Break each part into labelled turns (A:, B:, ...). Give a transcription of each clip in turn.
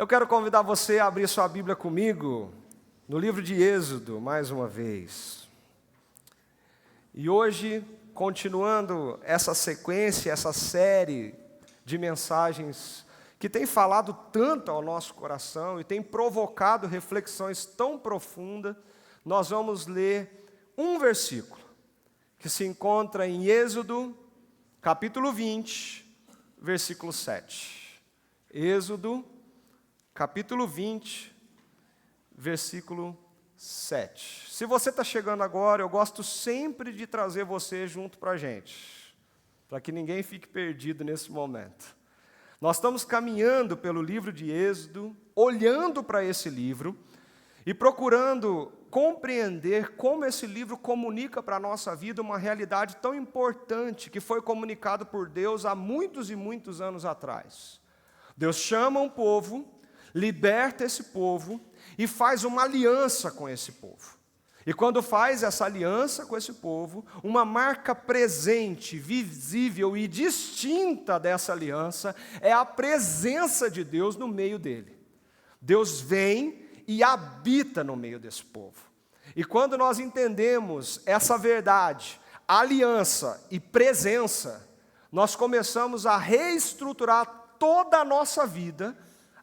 A: Eu quero convidar você a abrir sua Bíblia comigo no livro de Êxodo, mais uma vez. E hoje, continuando essa sequência, essa série de mensagens que tem falado tanto ao nosso coração e tem provocado reflexões tão profundas, nós vamos ler um versículo que se encontra em Êxodo, capítulo 20, versículo 7. Êxodo, capítulo 20, versículo 7. Se você está chegando agora, eu gosto sempre de trazer você junto para a gente, para que ninguém fique perdido nesse momento. Nós estamos caminhando pelo livro de Êxodo, olhando para esse livro e procurando compreender como esse livro comunica para a nossa vida uma realidade tão importante que foi comunicado por Deus há muitos e muitos anos atrás. Deus chama um povo, liberta esse povo e faz uma aliança com esse povo. E quando faz essa aliança com esse povo, uma marca presente, visível e distinta dessa aliança é a presença de Deus no meio dele. Deus vem e habita no meio desse povo. E quando nós entendemos essa verdade, aliança e presença, nós começamos a reestruturar toda a nossa vida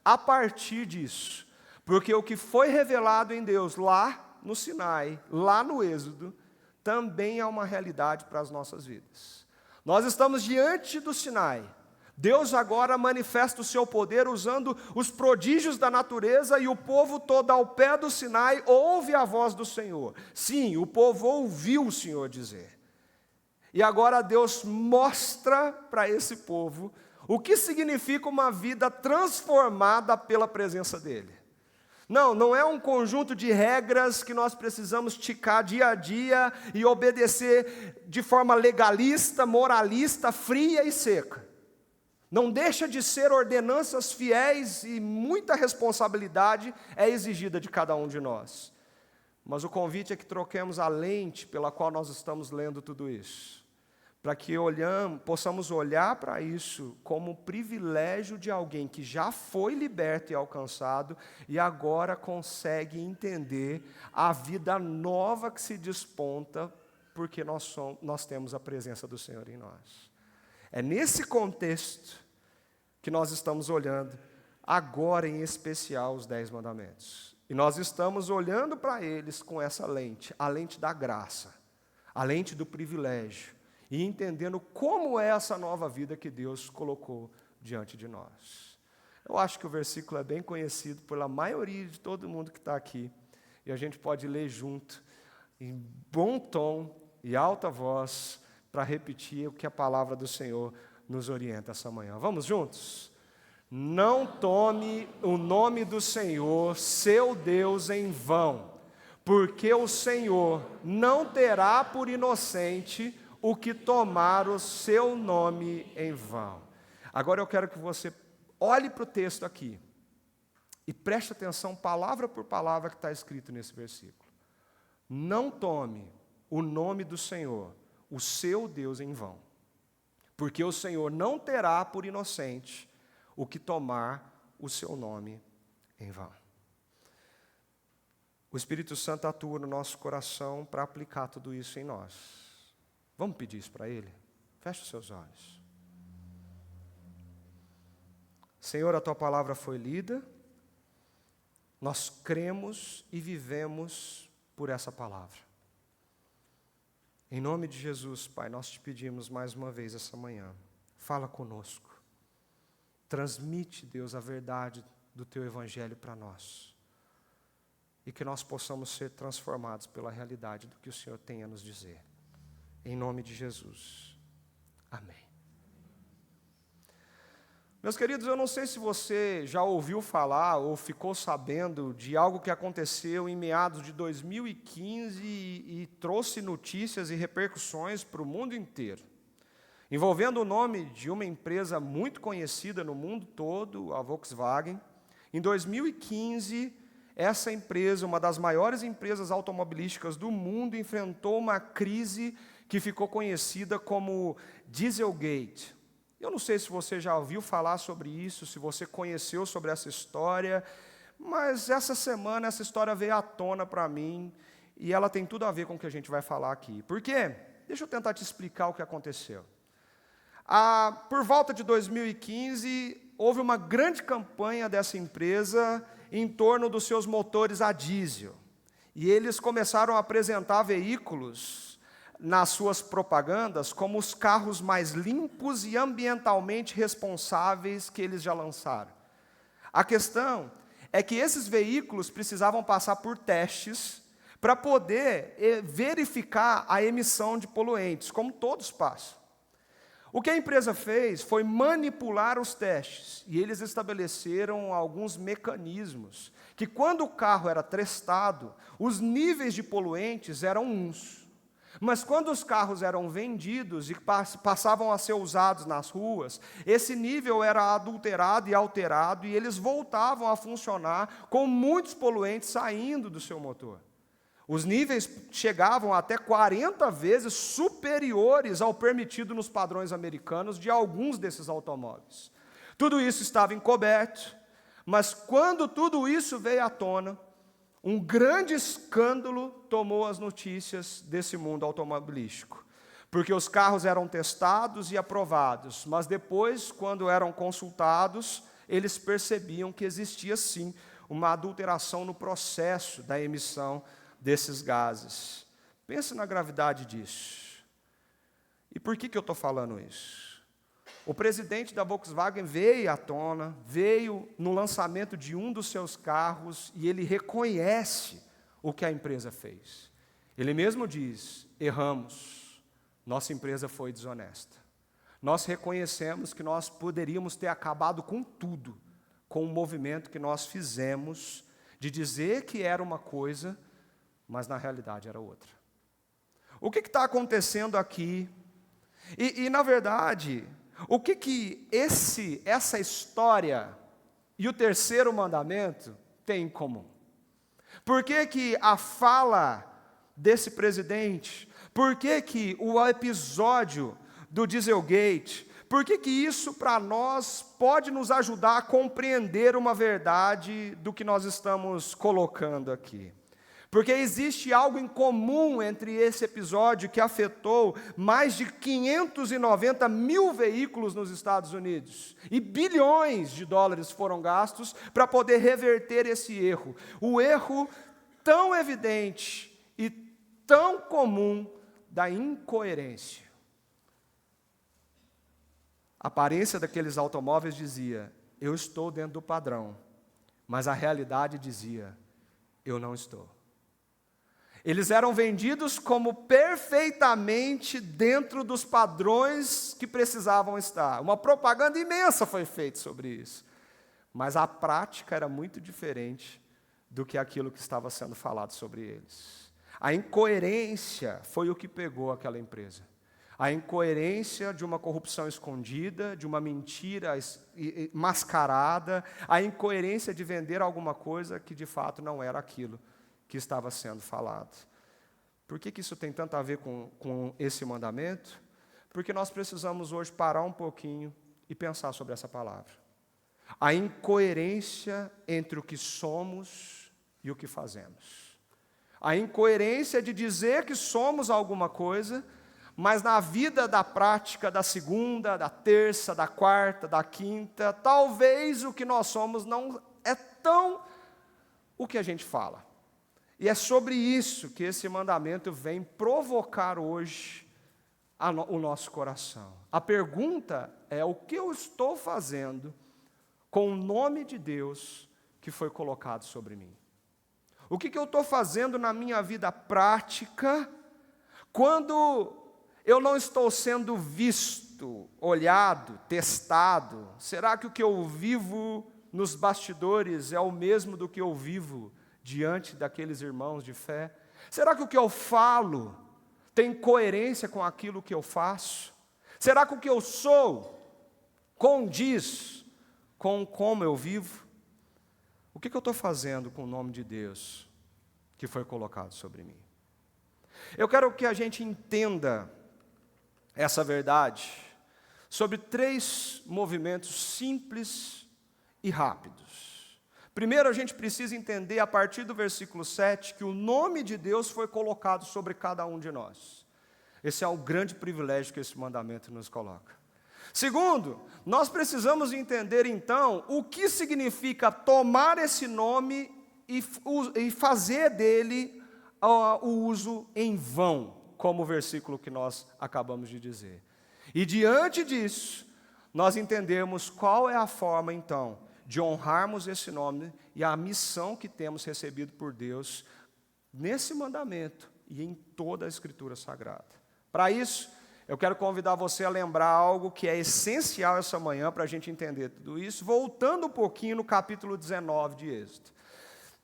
A: a partir disso. Porque o que foi revelado em Deus lá no Sinai, lá no Êxodo, também é uma realidade para as nossas vidas. Nós estamos diante do Sinai. Deus agora manifesta o seu poder usando os prodígios da natureza e o povo todo ao pé do Sinai ouve a voz do Senhor. Sim, o povo ouviu o Senhor dizer. E agora Deus mostra para esse povo o que significa uma vida transformada pela presença dEle. Não é um conjunto de regras que nós precisamos ticar dia a dia e obedecer de forma legalista, moralista, fria e seca. Não deixa de ser ordenanças fiéis e muita responsabilidade é exigida de cada um de nós. Mas o convite é que troquemos a lente pela qual nós estamos lendo tudo isso. Para que possamos olhar para isso como privilégio de alguém que já foi liberto e alcançado e agora consegue entender a vida nova que se desponta porque nós temos a presença do Senhor em nós. É nesse contexto que nós estamos olhando agora em especial os 10 mandamentos. E nós estamos olhando para eles com essa lente, a lente da graça, a lente do privilégio. E entendendo como é essa nova vida que Deus colocou diante de nós. Eu acho que o versículo é bem conhecido pela maioria de todo mundo que está aqui. E a gente pode ler junto, em bom tom e alta voz, para repetir o que a palavra do Senhor nos orienta essa manhã. Vamos juntos? Não tome o nome do Senhor, seu Deus, em vão, porque o Senhor não terá por inocente o que tomar o seu nome em vão. Agora eu quero que você olhe para o texto aqui e preste atenção palavra por palavra que está escrito nesse versículo. Não tome o nome do Senhor, o seu Deus, em vão, porque o Senhor não terá por inocente o que tomar o seu nome em vão. O Espírito Santo atua no nosso coração para aplicar tudo isso em nós. Vamos pedir isso para Ele? Feche os seus olhos. Senhor, a Tua palavra foi lida, nós cremos e vivemos por essa palavra. Em nome de Jesus, Pai, nós te pedimos mais uma vez essa manhã, fala conosco, transmite, Deus, a verdade do Teu Evangelho para nós, e que nós possamos ser transformados pela realidade do que o Senhor tem a nos dizer. Em nome de Jesus. Amém. Meus queridos, eu não sei se você já ouviu falar ou ficou sabendo de algo que aconteceu em meados de 2015 e trouxe notícias e repercussões para o mundo inteiro, envolvendo o nome de uma empresa muito conhecida no mundo todo, a Volkswagen. Em 2015, essa empresa, uma das maiores empresas automobilísticas do mundo, enfrentou uma crise que ficou conhecida como Dieselgate. Eu não sei se você já ouviu falar sobre isso, se você conheceu sobre essa história, mas essa semana essa história veio à tona para mim e ela tem tudo a ver com o que a gente vai falar aqui. Por quê? Deixa eu tentar te explicar o que aconteceu. Por volta de 2015, houve uma grande campanha dessa empresa em torno dos seus motores a diesel. E eles começaram a apresentar veículos nas suas propagandas como os carros mais limpos e ambientalmente responsáveis que eles já lançaram. A questão é que esses veículos precisavam passar por testes para poder verificar a emissão de poluentes, como todos passam. O que a empresa fez foi manipular os testes, e eles estabeleceram alguns mecanismos, que quando o carro era testado, os níveis de poluentes eram uns. Mas quando os carros eram vendidos e passavam a ser usados nas ruas, esse nível era adulterado e alterado, e eles voltavam a funcionar com muitos poluentes saindo do seu motor. Os níveis chegavam até 40 vezes superiores ao permitido nos padrões americanos de alguns desses automóveis. Tudo isso estava encoberto, mas quando tudo isso veio à tona, um grande escândalo tomou as notícias desse mundo automobilístico. Porque os carros eram testados e aprovados, mas depois, quando eram consultados, eles percebiam que existia sim uma adulteração no processo da emissão desses gases. Pense na gravidade disso. E por que eu estou falando isso? O presidente da Volkswagen veio à tona, veio no lançamento de um dos seus carros e ele reconhece o que a empresa fez. Ele mesmo diz: erramos, nossa empresa foi desonesta. Nós reconhecemos que nós poderíamos ter acabado com tudo, com o movimento que nós fizemos de dizer que era uma coisa, mas na realidade era outra. O que está acontecendo aqui? E na verdade, o que essa história e o terceiro mandamento têm em comum? Por que a fala desse presidente, por que o episódio do Dieselgate, por que isso para nós pode nos ajudar a compreender uma verdade do que nós estamos colocando aqui? Porque existe algo em comum entre esse episódio que afetou mais de 590 mil veículos nos Estados Unidos. E bilhões de dólares foram gastos para poder reverter esse erro. O erro tão evidente e tão comum da incoerência. A aparência daqueles automóveis dizia: eu estou dentro do padrão. Mas a realidade dizia: eu não estou. Eles eram vendidos como perfeitamente dentro dos padrões que precisavam estar. Uma propaganda imensa foi feita sobre isso. Mas a prática era muito diferente do que aquilo que estava sendo falado sobre eles. A incoerência foi o que pegou aquela empresa. A incoerência de uma corrupção escondida, de uma mentira mascarada, a incoerência de vender alguma coisa que de fato não era aquilo que estava sendo falado. Por que isso tem tanto a ver com esse mandamento? Porque nós precisamos hoje parar um pouquinho e pensar sobre essa palavra. A incoerência entre o que somos e o que fazemos. A incoerência de dizer que somos alguma coisa, mas na vida da prática da segunda, da terça, da quarta, da quinta, talvez o que nós somos não é tão o que a gente fala. E é sobre isso que esse mandamento vem provocar hoje o nosso coração. A pergunta é: o que eu estou fazendo com o nome de Deus que foi colocado sobre mim? O que eu estou fazendo na minha vida prática quando eu não estou sendo visto, olhado, testado? Será que o que eu vivo nos bastidores é o mesmo do que eu vivo diante daqueles irmãos de fé? Será que o que eu falo tem coerência com aquilo que eu faço? Será que o que eu sou condiz com como eu vivo? O que eu estou fazendo com o nome de Deus que foi colocado sobre mim? Eu quero que a gente entenda essa verdade sobre 3 movimentos simples e rápidos. Primeiro, a gente precisa entender, a partir do versículo 7, que o nome de Deus foi colocado sobre cada um de nós. Esse é o grande privilégio que esse mandamento nos coloca. Segundo, nós precisamos entender, então, o que significa tomar esse nome e fazer dele o uso em vão, como o versículo que nós acabamos de dizer. E diante disso, nós entendemos qual é a forma, então, de honrarmos esse nome e a missão que temos recebido por Deus nesse mandamento e em toda a Escritura Sagrada. Para isso, eu quero convidar você a lembrar algo que é essencial essa manhã para a gente entender tudo isso, voltando um pouquinho no capítulo 19 de Êxodo.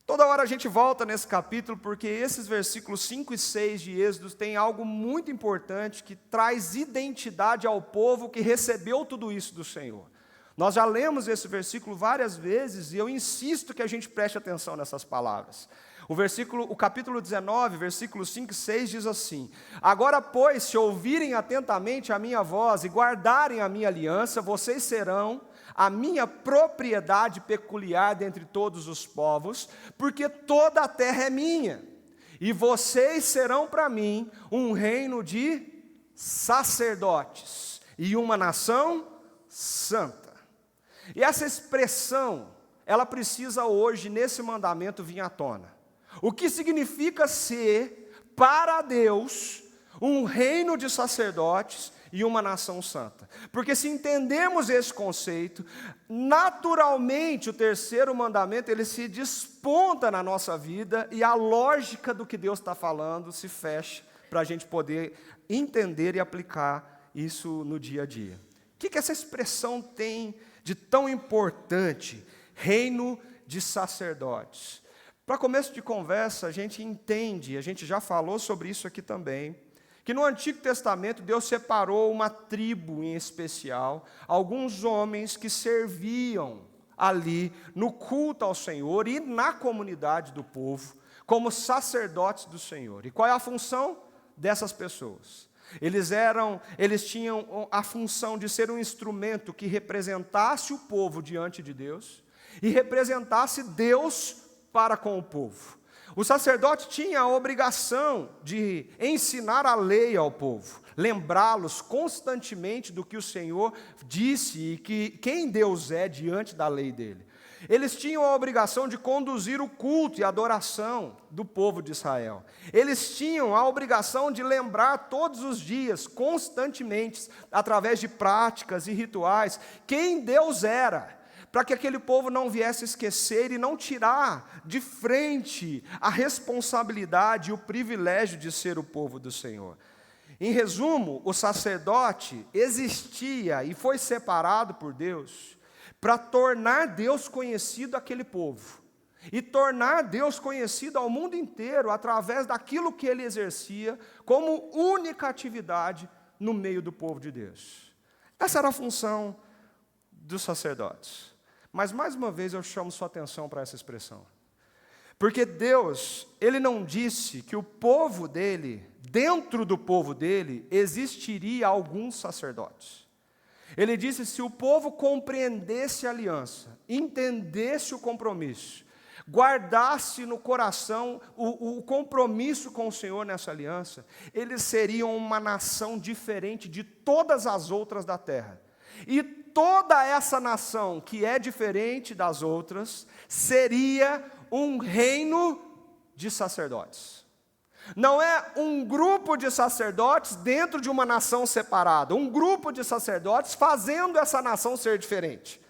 A: Toda hora a gente volta nesse capítulo porque esses versículos 5 e 6 de Êxodo têm algo muito importante que traz identidade ao povo que recebeu tudo isso do Senhor. Nós já lemos esse versículo várias vezes e eu insisto que a gente preste atenção nessas palavras. O capítulo 19, versículos 5 e 6 diz assim: agora, pois, se ouvirem atentamente a minha voz e guardarem a minha aliança, vocês serão a minha propriedade peculiar dentre todos os povos, porque toda a terra é minha, e vocês serão para mim um reino de sacerdotes e uma nação santa. E essa expressão, ela precisa hoje, nesse mandamento, vir à tona. O que significa ser, para Deus, um reino de sacerdotes e uma nação santa. Porque se entendemos esse conceito, naturalmente o terceiro mandamento, ele se desponta na nossa vida e a lógica do que Deus está falando se fecha para a gente poder entender e aplicar isso no dia a dia. O que essa expressão tem de tão importante? Reino de sacerdotes. Para começo de conversa, a gente entende, a gente já falou sobre isso aqui também, que no Antigo Testamento Deus separou uma tribo em especial, alguns homens que serviam ali no culto ao Senhor e na comunidade do povo, como sacerdotes do Senhor. E qual é a função dessas pessoas? Eles tinham a função de ser um instrumento que representasse o povo diante de Deus e representasse Deus para com o povo. O sacerdote tinha a obrigação de ensinar a lei ao povo, lembrá-los constantemente do que o Senhor disse e quem Deus é diante da lei dele. Eles tinham a obrigação de conduzir o culto e a adoração do povo de Israel. Eles tinham a obrigação de lembrar todos os dias, constantemente, através de práticas e rituais, quem Deus era, para que aquele povo não viesse esquecer e não tirar de frente a responsabilidade e o privilégio de ser o povo do Senhor. Em resumo, o sacerdote existia e foi separado por Deus para tornar Deus conhecido àquele povo e tornar Deus conhecido ao mundo inteiro através daquilo que ele exercia como única atividade no meio do povo de Deus. Essa era a função dos sacerdotes. Mas, mais uma vez, eu chamo sua atenção para essa expressão. Porque Deus, Ele não disse que o povo dele, dentro do povo dele, existiria alguns sacerdotes. Ele disse: se o povo compreendesse a aliança, entendesse o compromisso, guardasse no coração o compromisso com o Senhor nessa aliança, eles seriam uma nação diferente de todas as outras da terra. E toda essa nação que é diferente das outras seria um reino de sacerdotes. Não é um grupo de sacerdotes dentro de uma nação separada, um grupo de sacerdotes fazendo essa nação ser diferente.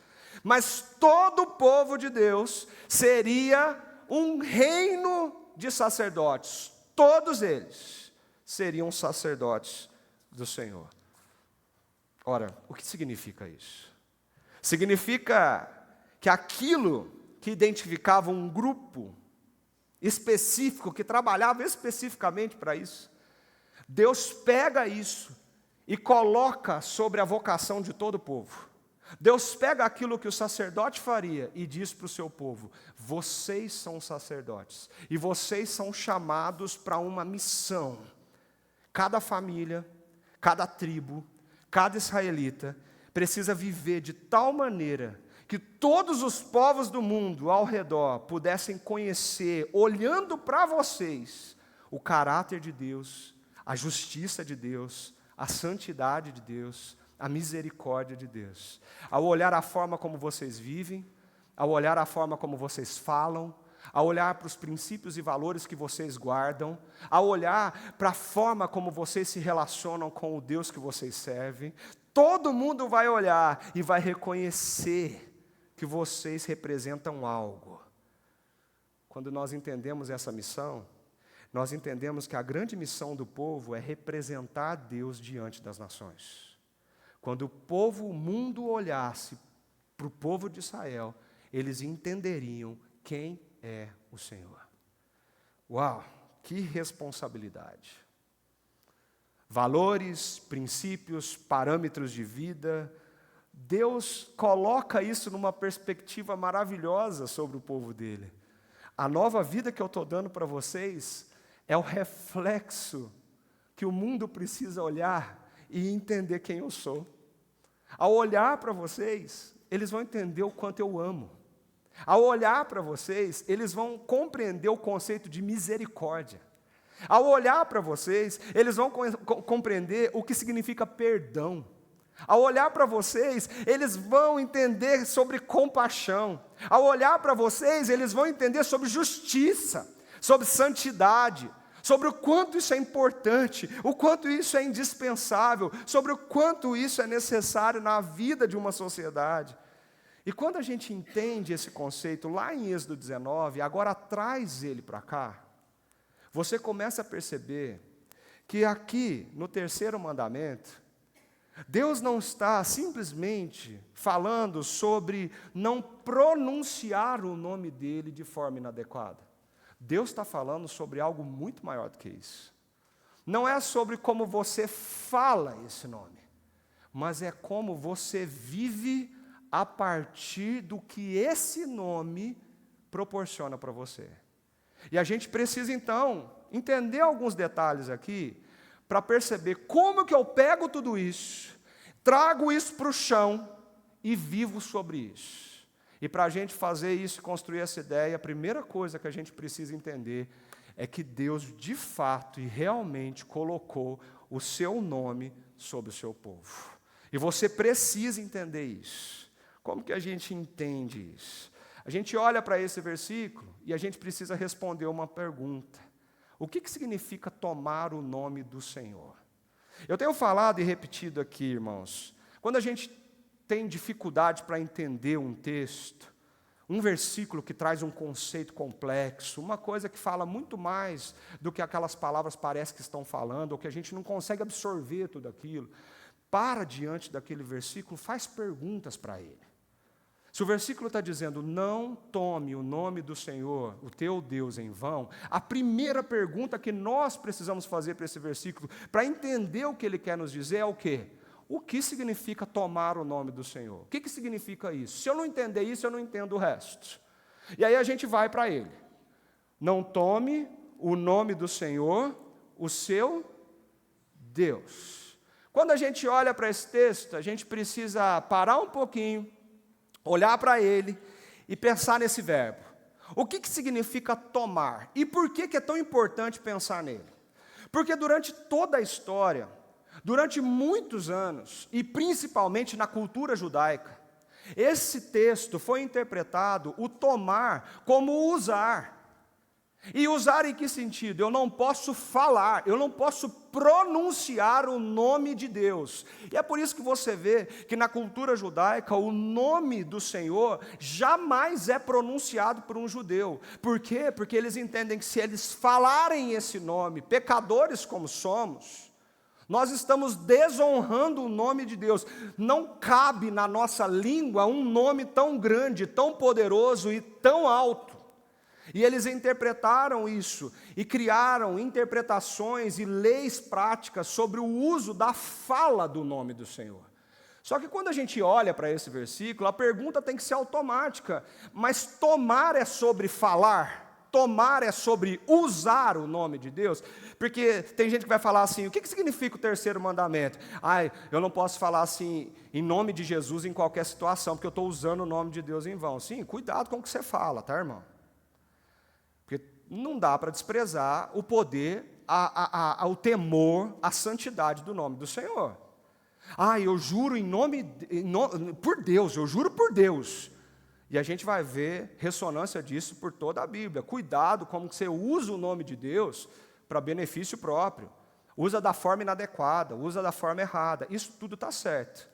A: Mas todo o povo de Deus seria um reino de sacerdotes. Todos eles seriam sacerdotes do Senhor. Ora, o que significa isso? Significa que aquilo que identificava um grupo específico, que trabalhava especificamente para isso, Deus pega isso e coloca sobre a vocação de todo o povo. Deus pega aquilo que o sacerdote faria e diz para o seu povo: vocês são sacerdotes, e vocês são chamados para uma missão. Cada família, cada tribo, cada israelita precisa viver de tal maneira que todos os povos do mundo ao redor pudessem conhecer, olhando para vocês, o caráter de Deus, a justiça de Deus, a santidade de Deus, a misericórdia de Deus. Ao olhar a forma como vocês vivem, ao olhar a forma como vocês falam, ao olhar para os princípios e valores que vocês guardam, ao olhar para a forma como vocês se relacionam com o Deus que vocês servem, todo mundo vai olhar e vai reconhecer que vocês representam algo. Quando nós entendemos essa missão, nós entendemos que a grande missão do povo é representar Deus diante das nações. Quando o mundo olhasse para o povo de Israel, eles entenderiam quem é o Senhor. Uau, que responsabilidade! Valores, princípios, parâmetros de vida, Deus coloca isso numa perspectiva maravilhosa sobre o povo dele. A nova vida que eu estou dando para vocês é o reflexo que o mundo precisa olhar e entender quem eu sou. Ao olhar para vocês, eles vão entender o quanto eu amo. Ao olhar para vocês, eles vão compreender o conceito de misericórdia. Ao olhar para vocês, eles vão compreender o que significa perdão. Ao olhar para vocês, eles vão entender sobre compaixão. Ao olhar para vocês, eles vão entender sobre justiça, sobre santidade, sobre o quanto isso é importante, o quanto isso é indispensável, sobre o quanto isso é necessário na vida de uma sociedade. E quando a gente entende esse conceito lá em Êxodo 19, agora traz ele para cá, você começa a perceber que aqui, no terceiro mandamento, Deus não está simplesmente falando sobre não pronunciar o nome dele de forma inadequada. Deus está falando sobre algo muito maior do que isso. Não é sobre como você fala esse nome, mas é como você vive a partir do que esse nome proporciona para você. E a gente precisa, então, entender alguns detalhes aqui, para perceber como que eu pego tudo isso, trago isso para o chão e vivo sobre isso. E para a gente fazer isso, construir essa ideia, a primeira coisa que a gente precisa entender é que Deus, de fato e realmente, colocou o seu nome sobre o seu povo. E você precisa entender isso. Como que a gente entende isso? A gente olha para esse versículo e a gente precisa responder uma pergunta. O que significa tomar o nome do Senhor? Eu tenho falado e repetido aqui, irmãos, quando a gente tem dificuldade para entender um texto, um versículo que traz um conceito complexo, uma coisa que fala muito mais do que aquelas palavras parecem que estão falando, ou que a gente não consegue absorver tudo aquilo, para diante daquele versículo, faz perguntas para ele. Se o versículo está dizendo, não tome o nome do Senhor, o teu Deus, em vão, a primeira pergunta que nós precisamos fazer para esse versículo, para entender o que ele quer nos dizer, é o quê? O que significa tomar o nome do Senhor? O que significa isso? Se eu não entender isso, eu não entendo o resto. E aí a gente vai para ele. Não tome o nome do Senhor, o seu Deus. Quando a gente olha para esse texto, a gente precisa parar um pouquinho, olhar para ele e pensar nesse verbo. O que significa tomar? E por que é tão importante pensar nele? Porque durante toda a história, durante muitos anos, e principalmente na cultura judaica, esse texto foi interpretado, o tomar, como usar. E usar em que sentido? Eu não posso falar, eu não posso pronunciar o nome de Deus. E é por isso que você vê que na cultura judaica o nome do Senhor jamais é pronunciado por um judeu. Por quê? Porque eles entendem que se eles falarem esse nome, pecadores como somos, nós estamos desonrando o nome de Deus. Não cabe na nossa língua um nome tão grande, tão poderoso e tão alto. E eles interpretaram isso e criaram interpretações e leis práticas sobre o uso da fala do nome do Senhor. Só que quando a gente olha para esse versículo, a pergunta tem que ser automática. Mas tomar é sobre falar? tomar é sobre usar o nome de Deus, porque tem gente que vai falar assim, o que significa o terceiro mandamento? Eu não posso falar assim, em nome de Jesus em qualquer situação, porque eu estou usando o nome de Deus em vão. Sim, cuidado com o que você fala, tá, irmão? Porque não dá para desprezar o poder, o temor, a santidade do nome do Senhor. Eu juro por Deus, eu juro por Deus. E a gente vai ver ressonância disso por toda a Bíblia. Cuidado como você usa o nome de Deus para benefício próprio. Usa da forma inadequada, usa da forma errada. Isso tudo está certo.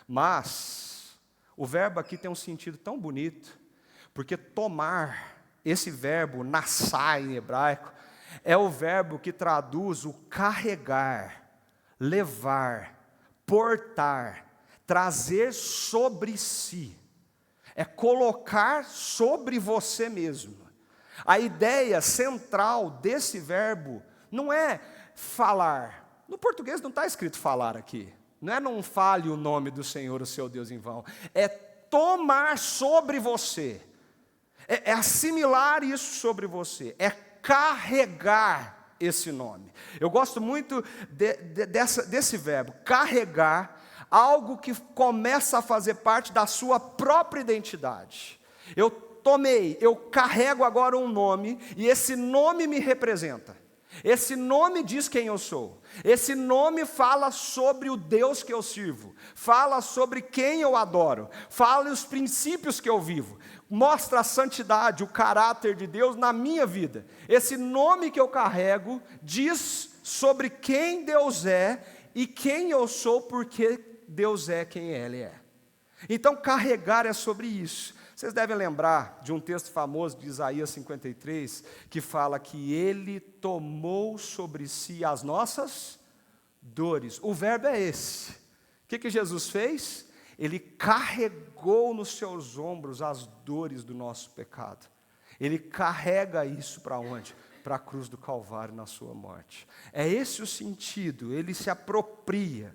A: Mas o verbo aqui tem um sentido tão bonito, porque tomar, esse verbo, nassá em hebraico, é o verbo que traduz o carregar, levar, portar, trazer sobre si. É colocar sobre você mesmo. A ideia central desse verbo não é falar. No português não está escrito falar aqui. Não fale o nome do Senhor, o seu Deus, em vão. É tomar sobre você. É assimilar isso sobre você. É carregar esse nome. Eu gosto muito desse verbo, carregar, algo que começa a fazer parte da sua própria identidade. Eu carrego agora um nome, e esse nome me representa. Esse nome diz quem eu sou. Esse nome fala sobre o Deus que eu sirvo. Fala sobre quem eu adoro. Fala os princípios que eu vivo. Mostra a santidade, o caráter de Deus na minha vida. Esse nome que eu carrego diz sobre quem Deus é e quem eu sou, porque Deus é quem Ele é. Então, carregar é sobre isso. Vocês devem lembrar de um texto famoso de Isaías 53, que fala que Ele tomou sobre si as nossas dores. O verbo é esse. O que Jesus fez? Ele carregou nos seus ombros as dores do nosso pecado. Ele carrega isso para onde? Para a cruz do Calvário na sua morte. É esse o sentido, Ele se apropria.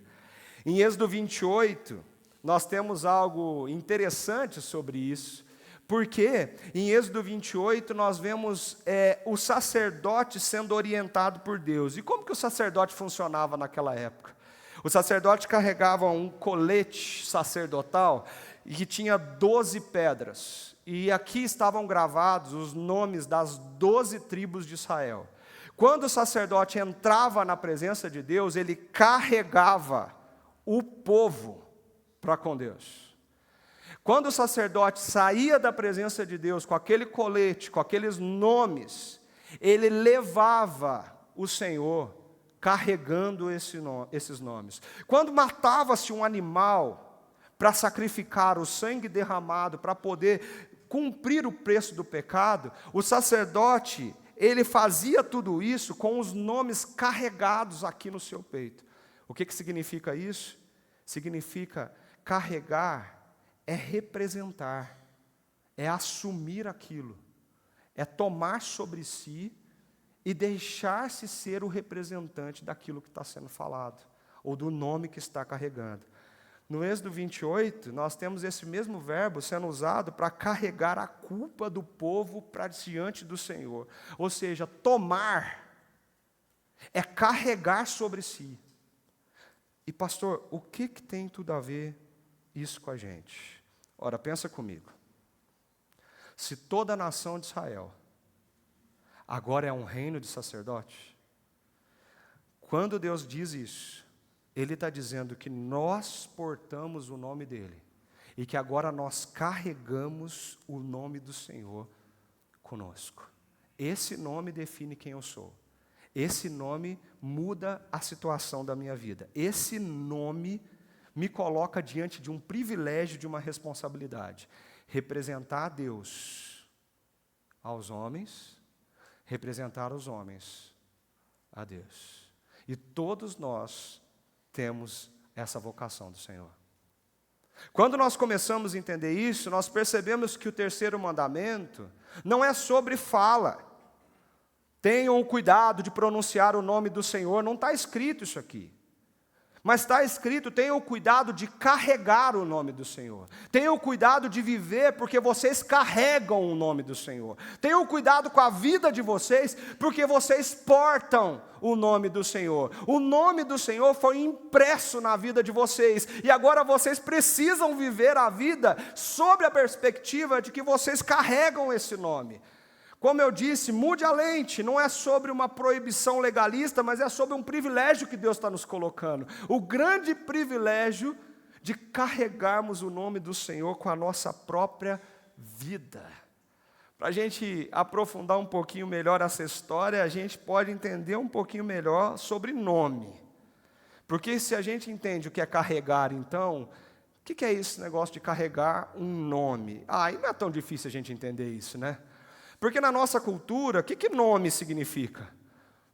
A: Em Êxodo 28, nós temos algo interessante sobre isso, porque em Êxodo 28 nós vemos o sacerdote sendo orientado por Deus. E como que o sacerdote funcionava naquela época? O sacerdote carregava um colete sacerdotal e que tinha 12 pedras. E aqui estavam gravados os nomes das 12 tribos de Israel. Quando o sacerdote entrava na presença de Deus, ele carregava o povo para com Deus. Quando o sacerdote saía da presença de Deus com aquele colete, com aqueles nomes, ele levava o Senhor carregando esses nomes. Quando matava-se um animal para sacrificar, o sangue derramado para poder cumprir o preço do pecado, o sacerdote, ele fazia tudo isso com os nomes carregados aqui no seu peito. O que significa isso? Significa carregar, é representar, é assumir aquilo, é tomar sobre si e deixar-se ser o representante daquilo que está sendo falado, ou do nome que está carregando. No Êxodo 28, nós temos esse mesmo verbo sendo usado para carregar a culpa do povo para diante do Senhor. Ou seja, tomar é carregar sobre si. E pastor, o que tem tudo a ver isso com a gente? Ora, pensa comigo. Se toda a nação de Israel agora é um reino de sacerdotes, quando Deus diz isso, Ele está dizendo que nós portamos o nome dEle, e que agora nós carregamos o nome do Senhor conosco. Esse nome define quem eu sou. Esse nome muda a situação da minha vida. Esse nome me coloca diante de um privilégio, de uma responsabilidade. Representar a Deus aos homens, representar os homens a Deus. E todos nós temos essa vocação do Senhor. Quando nós começamos a entender isso, nós percebemos que o terceiro mandamento não é sobre fala. Tenham cuidado de pronunciar o nome do Senhor, não está escrito isso aqui. Mas está escrito: tenham o cuidado de carregar o nome do Senhor. Tenham o cuidado de viver, porque vocês carregam o nome do Senhor. Tenham cuidado com a vida de vocês, porque vocês portam o nome do Senhor. O nome do Senhor foi impresso na vida de vocês. E agora vocês precisam viver a vida sob a perspectiva de que vocês carregam esse nome. Como eu disse, mude a lente, não é sobre uma proibição legalista, mas é sobre um privilégio que Deus está nos colocando. O grande privilégio de carregarmos o nome do Senhor com a nossa própria vida. Para a gente aprofundar um pouquinho melhor essa história, a gente pode entender um pouquinho melhor sobre nome. Porque se a gente entende o que é carregar, então, o que é esse negócio de carregar um nome? E não é tão difícil a gente entender isso, né? Porque na nossa cultura, o que nome significa?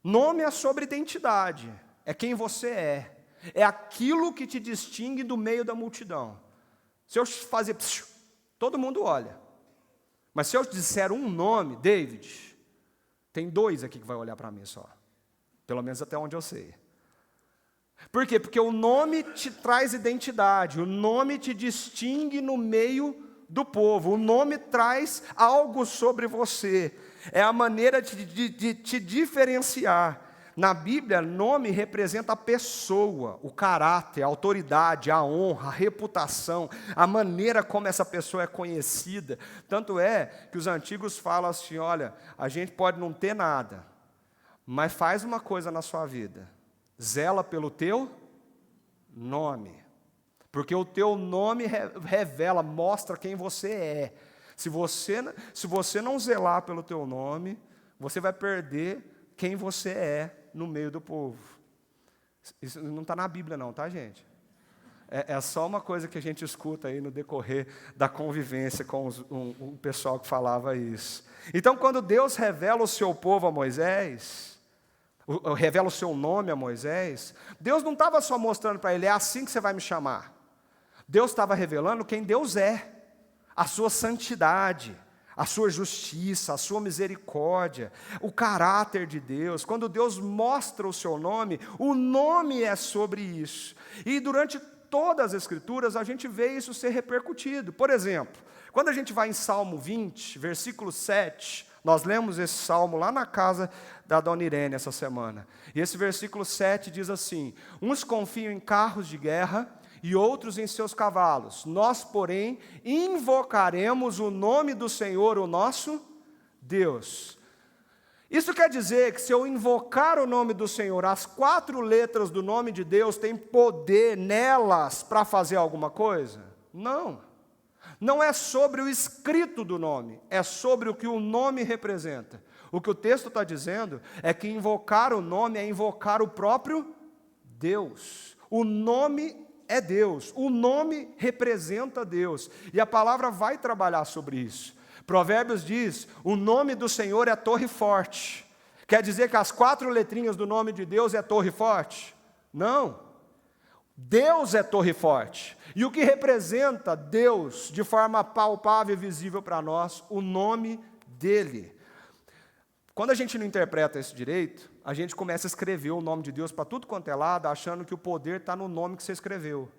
A: Nome é sobre identidade, é quem você é aquilo que te distingue do meio da multidão. Se eu fazer psiu, todo mundo olha. Mas se eu disser um nome, David, tem 2 aqui que vai olhar para mim só. Pelo menos até onde eu sei. Por quê? Porque o nome te traz identidade, o nome te distingue no meio do povo, o nome traz algo sobre você, é a maneira de te diferenciar. Na Bíblia, nome representa a pessoa, o caráter, a autoridade, a honra, a reputação, a maneira como essa pessoa é conhecida. Tanto é que os antigos falam assim: olha, a gente pode não ter nada, mas faz uma coisa na sua vida, zela pelo teu nome. Porque o teu nome revela, mostra quem você é. Se você não zelar pelo teu nome, você vai perder quem você é no meio do povo. Isso não está na Bíblia não, tá, gente? É só uma coisa que a gente escuta aí no decorrer da convivência com o pessoal que falava isso. Então, quando Deus revela o seu povo a Moisés, revela o seu nome a Moisés, Deus não estava só mostrando para ele: é assim que você vai me chamar. Deus estava revelando quem Deus é, a sua santidade, a sua justiça, a sua misericórdia, o caráter de Deus. Quando Deus mostra o seu nome, o nome é sobre isso. E durante todas as Escrituras a gente vê isso ser repercutido. Por exemplo, quando a gente vai em Salmo 20, versículo 7, nós lemos esse salmo lá na casa da dona Irene essa semana. E esse versículo 7 diz assim: uns confiam em carros de guerra e outros em seus cavalos. Nós, porém, invocaremos o nome do Senhor, o nosso Deus. Isso quer dizer que se eu invocar o nome do Senhor, as 4 letras do nome de Deus têm poder nelas para fazer alguma coisa? Não. Não é sobre o escrito do nome, é sobre o que o nome representa. O que o texto está dizendo é que invocar o nome é invocar o próprio Deus. O nome é Deus, o nome representa Deus, e a palavra vai trabalhar sobre isso. Provérbios diz: o nome do Senhor é torre forte. Quer dizer que as 4 letrinhas do nome de Deus é torre forte? Não. Deus é torre forte. E o que representa Deus de forma palpável e visível para nós? O nome dele. Quando a gente não interpreta isso direito, a gente começa a escrever o nome de Deus para tudo quanto é lado, achando que o poder está no nome que você escreveu.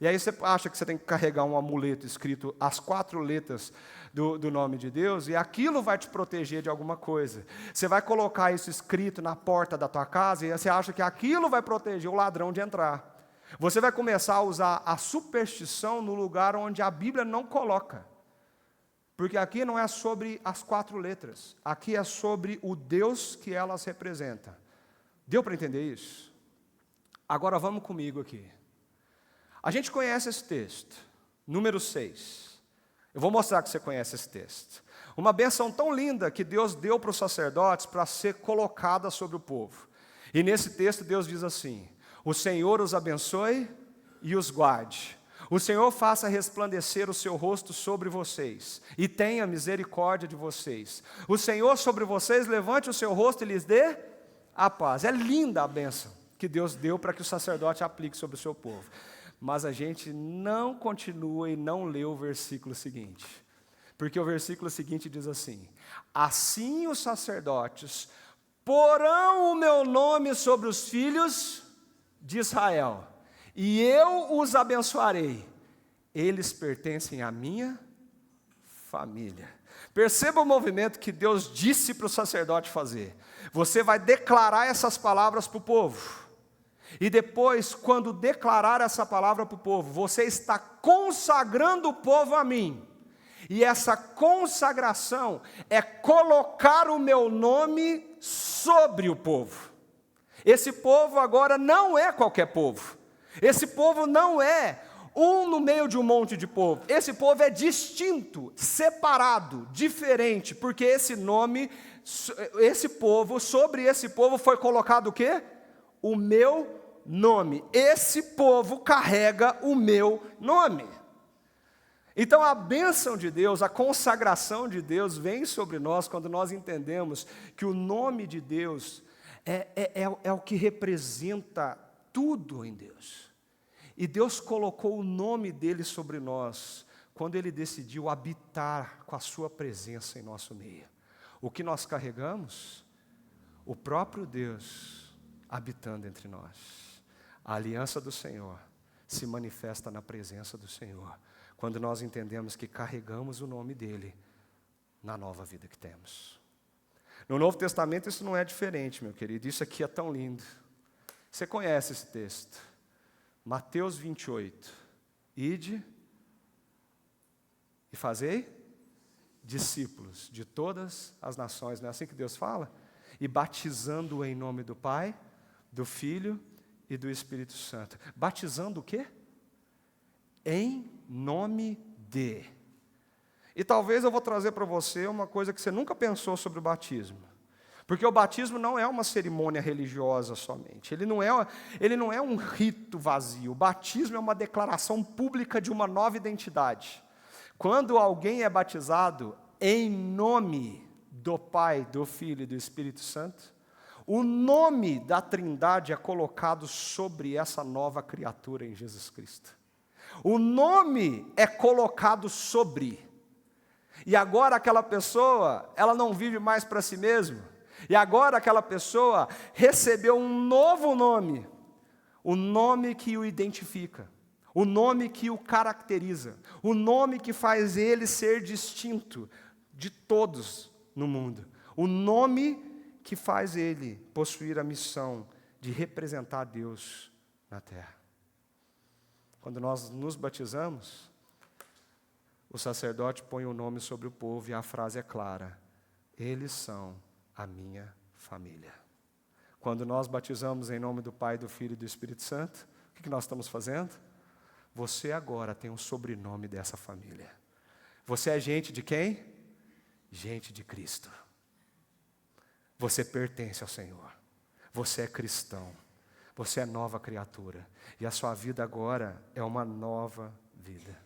A: E aí você acha que você tem que carregar um amuleto escrito as 4 letras do nome de Deus, e aquilo vai te proteger de alguma coisa. Você vai colocar isso escrito na porta da tua casa, e você acha que aquilo vai proteger o ladrão de entrar. Você vai começar a usar a superstição no lugar onde a Bíblia não coloca. Porque aqui não é sobre as 4 letras, aqui é sobre o Deus que elas representam. Deu para entender isso? Agora vamos comigo aqui. A gente conhece esse texto, número 6. Eu vou mostrar que você conhece esse texto. Uma bênção tão linda que Deus deu para os sacerdotes para ser colocada sobre o povo. E nesse texto Deus diz assim: o Senhor os abençoe e os guarde. O Senhor faça resplandecer o seu rosto sobre vocês e tenha misericórdia de vocês. O Senhor sobre vocês levante o seu rosto e lhes dê a paz. É linda a bênção que Deus deu para que o sacerdote aplique sobre o seu povo. Mas a gente não continua e não lê o versículo seguinte. Porque o versículo seguinte diz assim: assim os sacerdotes porão o meu nome sobre os filhos de Israel, e eu os abençoarei, eles pertencem à minha família. Perceba o movimento que Deus disse para o sacerdote fazer. Você vai declarar essas palavras para o povo. E depois, quando declarar essa palavra para o povo, você está consagrando o povo a mim. E essa consagração é colocar o meu nome sobre o povo. Esse povo agora não é qualquer povo. Esse povo não é um no meio de um monte de povo. Esse povo é distinto, separado, diferente, porque esse nome, esse povo, sobre esse povo foi colocado o quê? O meu nome. Esse povo carrega o meu nome. Então a bênção de Deus, a consagração de Deus vem sobre nós quando nós entendemos que o nome de Deus é o que representa tudo em Deus. E Deus colocou o nome dele sobre nós quando ele decidiu habitar com a sua presença em nosso meio. O que nós carregamos? O próprio Deus habitando entre nós. A aliança do Senhor se manifesta na presença do Senhor, quando nós entendemos que carregamos o nome dele na nova vida que temos. No Novo Testamento isso não é diferente, meu querido. Isso aqui é tão lindo. Você conhece esse texto. Mateus 28. Ide e fazei discípulos de todas as nações. Não é assim que Deus fala? E batizando-o em nome do Pai, do Filho e do Espírito Santo. Batizando o quê? Em nome de. E talvez eu vou trazer para você uma coisa que você nunca pensou sobre o batismo. Porque o batismo não é uma cerimônia religiosa somente. Ele não é um rito vazio. O batismo é uma declaração pública de uma nova identidade. Quando alguém é batizado em nome do Pai, do Filho e do Espírito Santo, o nome da Trindade é colocado sobre essa nova criatura em Jesus Cristo. O nome é colocado sobre. E agora aquela pessoa, ela não vive mais para si mesma. E agora aquela pessoa recebeu um novo nome. O nome que o identifica. O nome que o caracteriza. O nome que faz ele ser distinto de todos no mundo. O nome que faz ele possuir a missão de representar Deus na terra. Quando nós nos batizamos, o sacerdote põe o nome sobre o povo e a frase é clara: eles são a minha família. Quando nós batizamos em nome do Pai, do Filho e do Espírito Santo, o que nós estamos fazendo? Você agora tem um sobrenome dessa família. Você é gente de quem? Gente de Cristo. Você pertence ao Senhor. Você é cristão. Você é nova criatura. E a sua vida agora é uma nova vida.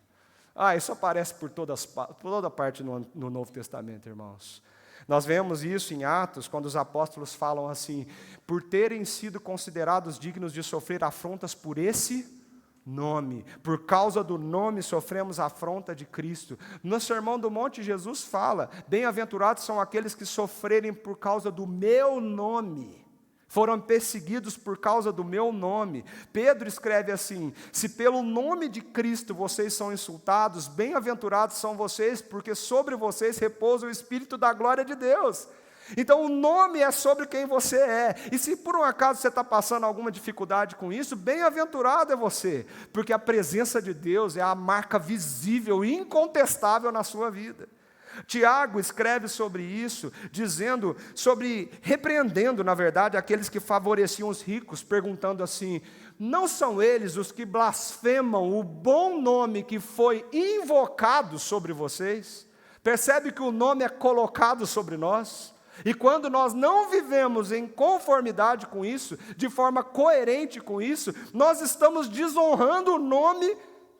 A: Isso aparece por toda parte no Novo Testamento, irmãos. Nós vemos isso em Atos, quando os apóstolos falam assim: por terem sido considerados dignos de sofrer afrontas por esse nome. Por causa do nome sofremos a afronta de Cristo. No Sermão do Monte, Jesus fala: bem-aventurados são aqueles que sofrerem por causa do meu nome. Foram perseguidos por causa do meu nome. Pedro escreve assim: se pelo nome de Cristo vocês são insultados, bem-aventurados são vocês, porque sobre vocês repousa o Espírito da glória de Deus. Então o nome é sobre quem você é. E se por um acaso você está passando alguma dificuldade com isso, bem-aventurado é você, porque a presença de Deus é a marca visível e incontestável na sua vida. Tiago escreve sobre isso, repreendendo, na verdade, aqueles que favoreciam os ricos, perguntando assim: não são eles os que blasfemam o bom nome que foi invocado sobre vocês? Percebe que o nome é colocado sobre nós? E quando nós não vivemos em conformidade com isso, de forma coerente com isso, nós estamos desonrando o nome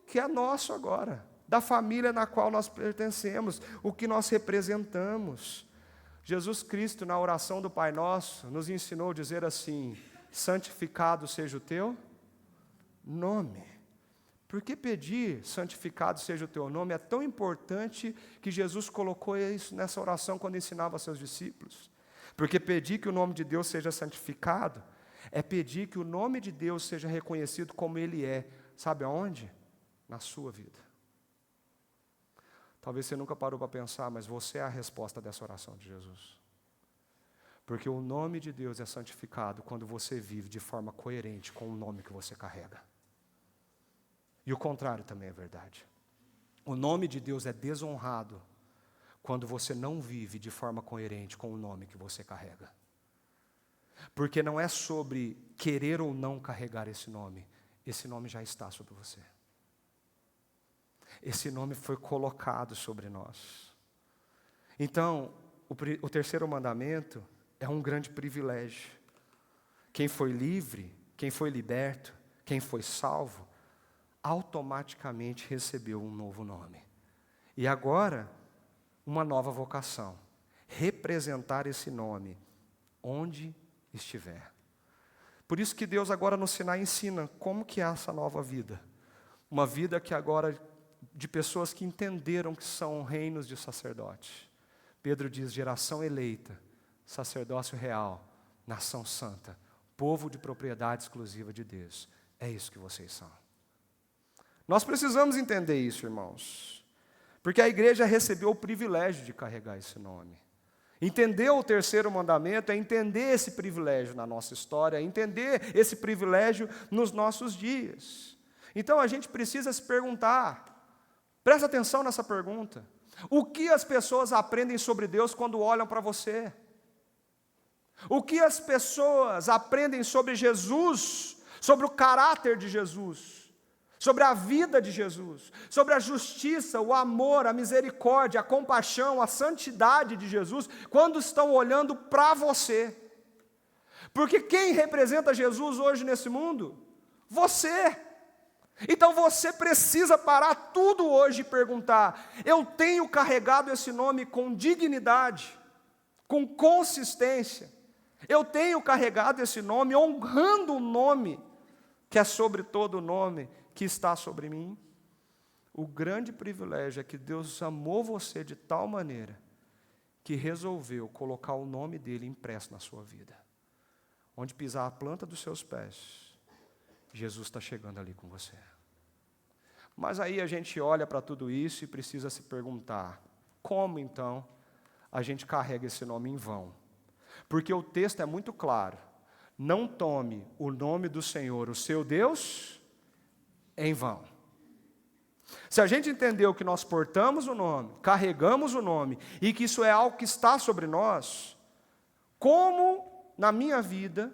A: que é nosso agora, da família na qual nós pertencemos, o que nós representamos. Jesus Cristo, na oração do Pai Nosso, nos ensinou a dizer assim: santificado seja o teu nome. Por que pedir santificado seja o teu nome? É tão importante que Jesus colocou isso nessa oração quando ensinava aos seus discípulos. Porque pedir que o nome de Deus seja santificado É pedir que o nome de Deus seja reconhecido como Ele é. Sabe aonde? Na sua vida. Talvez você nunca parou para pensar, mas você é a resposta dessa oração de Jesus. Porque o nome de Deus é santificado quando você vive de forma coerente com o nome que você carrega. E o contrário também é verdade. O nome de Deus é desonrado quando você não vive de forma coerente com o nome que você carrega. Porque não é sobre querer ou não carregar esse nome já está sobre você. Esse nome foi colocado sobre nós. Então, o terceiro mandamento é um grande privilégio. Quem foi livre, quem foi liberto, quem foi salvo, automaticamente recebeu um novo nome. E agora, uma nova vocação. Representar esse nome onde estiver. Por isso que Deus agora no Sinai ensina como que é essa nova vida. Uma vida que agora, de pessoas que entenderam que são reinos de sacerdotes. Pedro diz, geração eleita, sacerdócio real, nação santa, povo de propriedade exclusiva de Deus. É isso que vocês são. Nós precisamos entender isso, irmãos. Porque a igreja recebeu o privilégio de carregar esse nome. Entender o terceiro mandamento é entender esse privilégio na nossa história, entender esse privilégio nos nossos dias. Então a gente precisa se perguntar, presta atenção nessa pergunta, o que as pessoas aprendem sobre Deus quando olham para você? O que as pessoas aprendem sobre Jesus, sobre o caráter de Jesus? Sobre a vida de Jesus, sobre a justiça, o amor, a misericórdia, a compaixão, a santidade de Jesus, quando estão olhando para você. Porque quem representa Jesus hoje nesse mundo? Você. Então você precisa parar tudo hoje e perguntar, eu tenho carregado esse nome com dignidade, com consistência, eu tenho carregado esse nome honrando o nome que é sobre todo o nome que está sobre mim. O grande privilégio é que Deus amou você de tal maneira que resolveu colocar o nome dele impresso na sua vida. Onde pisar a planta dos seus pés, Jesus está chegando ali com você. Mas aí a gente olha para tudo isso e precisa se perguntar, como então a gente carrega esse nome em vão? Porque o texto é muito claro, não tome o nome do Senhor, o seu Deus, em vão. Se a gente entendeu que nós portamos o nome, carregamos o nome, e que isso é algo que está sobre nós, como na minha vida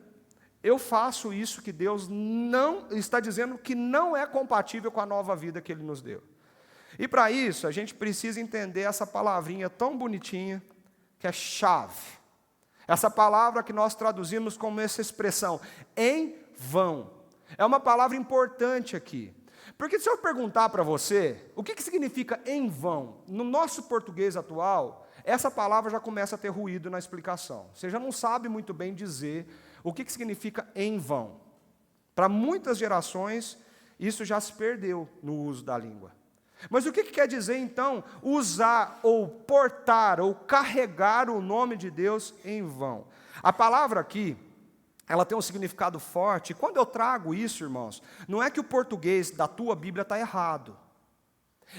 A: eu faço isso que Deus não está dizendo que não é compatível com a nova vida que Ele nos deu? E para isso a gente precisa entender essa palavrinha tão bonitinha, que é chave. Essa palavra que nós traduzimos como essa expressão, em vão. É uma palavra importante aqui. Porque se eu perguntar para você, o que significa em vão? No nosso português atual, essa palavra já começa a ter ruído na explicação. Você já não sabe muito bem dizer o que significa em vão. Para muitas gerações, isso já se perdeu no uso da língua. Mas o que quer dizer, então, usar ou portar ou carregar o nome de Deus em vão? A palavra aqui, ela tem um significado forte. E quando eu trago isso, irmãos, não é que o português da tua Bíblia está errado.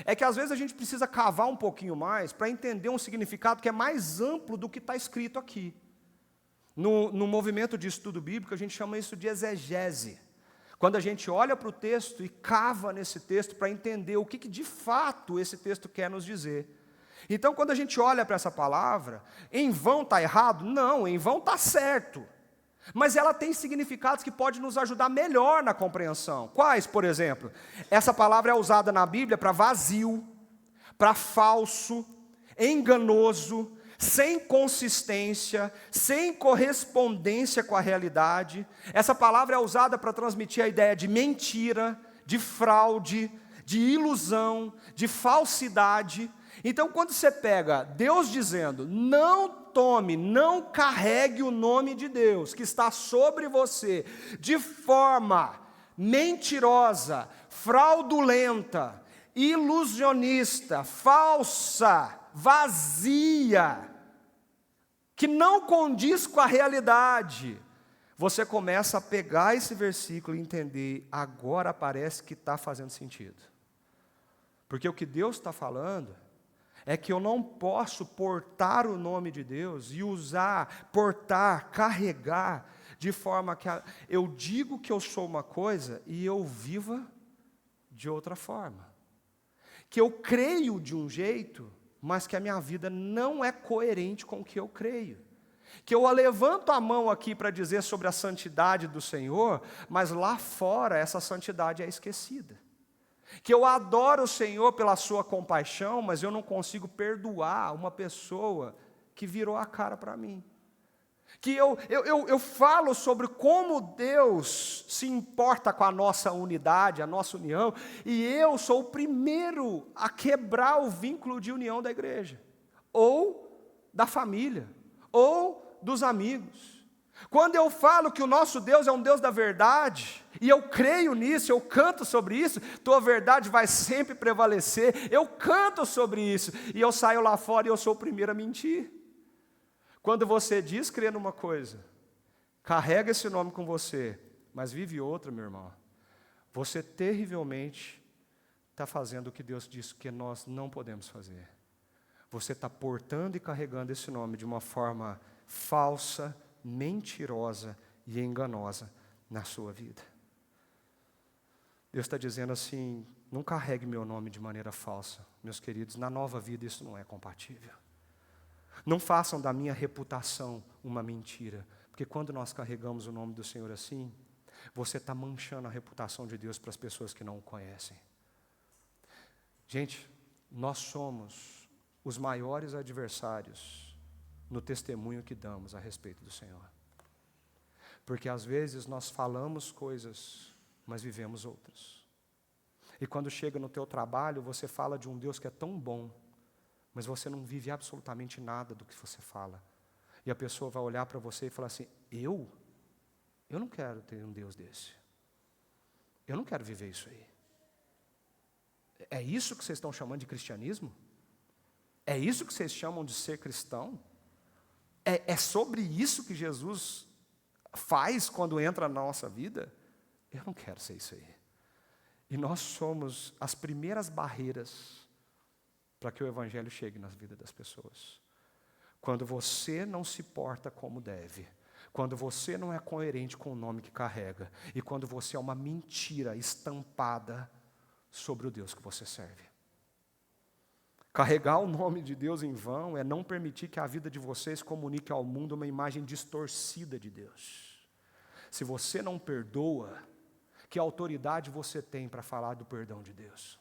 A: É que às vezes a gente precisa cavar um pouquinho mais para entender um significado que é mais amplo do que está escrito aqui. No movimento de estudo bíblico, a gente chama isso de exegese. Quando a gente olha para o texto e cava nesse texto para entender o que de fato esse texto quer nos dizer. Então, quando a gente olha para essa palavra, em vão está errado? Não, em vão está certo. Mas ela tem significados que podem nos ajudar melhor na compreensão. Quais, por exemplo? Essa palavra é usada na Bíblia para vazio, para falso, enganoso, sem consistência, sem correspondência com a realidade. Essa palavra é usada para transmitir a ideia de mentira, de fraude, de ilusão, de falsidade. Então, quando você pega Deus dizendo, não tome, não carregue o nome de Deus, que está sobre você, de forma mentirosa, fraudulenta, ilusionista, falsa, vazia, que não condiz com a realidade, você começa a pegar esse versículo e entender, agora parece que está fazendo sentido. Porque o que Deus está falando é que eu não posso portar o nome de Deus e usar, portar, carregar, de forma que eu digo que eu sou uma coisa e eu viva de outra forma. Que eu creio de um jeito, mas que a minha vida não é coerente com o que eu creio. Que eu levanto a mão aqui para dizer sobre a santidade do Senhor, mas lá fora essa santidade é esquecida. Que eu adoro o Senhor pela sua compaixão, mas eu não consigo perdoar uma pessoa que virou a cara para mim. Que eu falo sobre como Deus se importa com a nossa unidade, a nossa união, e eu sou o primeiro a quebrar o vínculo de união da igreja, ou da família, ou dos amigos. Quando eu falo que o nosso Deus é um Deus da verdade, e eu creio nisso, eu canto sobre isso, tua verdade vai sempre prevalecer, eu canto sobre isso, e eu saio lá fora e eu sou o primeiro a mentir. Quando você diz crer numa coisa, carrega esse nome com você, mas vive outra, meu irmão, você terrivelmente está fazendo o que Deus disse que nós não podemos fazer. Você está portando e carregando esse nome de uma forma falsa, mentirosa e enganosa na sua vida. Deus está dizendo assim, não carregue meu nome de maneira falsa, meus queridos, na nova vida isso não é compatível. Não façam da minha reputação uma mentira, porque quando nós carregamos o nome do Senhor assim, você está manchando a reputação de Deus para as pessoas que não o conhecem. Gente, nós somos os maiores adversários no testemunho que damos a respeito do Senhor. Porque às vezes nós falamos coisas, mas vivemos outras. E quando chega no teu trabalho, você fala de um Deus que é tão bom, mas você não vive absolutamente nada do que você fala. E a pessoa vai olhar para você e falar assim, eu não quero ter um Deus desse. Eu não quero viver isso aí. É isso que vocês estão chamando de cristianismo? É isso que vocês chamam de ser cristão? É sobre isso que Jesus faz quando entra na nossa vida? Eu não quero ser isso aí. E nós somos as primeiras barreiras para que o Evangelho chegue na vida das pessoas. Quando você não se porta como deve, quando você não é coerente com o nome que carrega, e quando você é uma mentira estampada sobre o Deus que você serve. Carregar o nome de Deus em vão é não permitir que a vida de vocês comunique ao mundo uma imagem distorcida de Deus. Se você não perdoa, que autoridade você tem para falar do perdão de Deus?